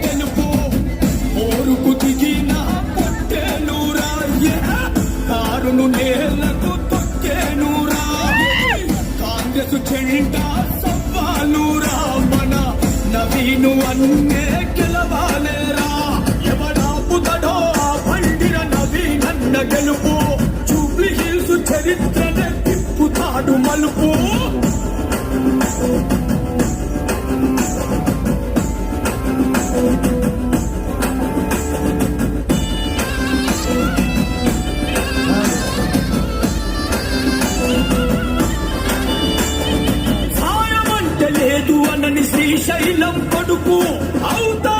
తెలుపు ఓరుకు దిగిన పొట్టేనురా కారును నేలకు తొక్కేనురా కాంగ్రెస్ చెండా సవ్వాలురా మన నవీను అన్నే గెలవాలేరా ఎవడాపుతడో ఆ బండిర నవీనన్న గెలుపు జూబ్లీ హిల్స్ చరిత్రనే తిప్పుతాడు మలుపు సాయమంటే లేదు అనని శ్రీశైలం కొడుకు అవుతా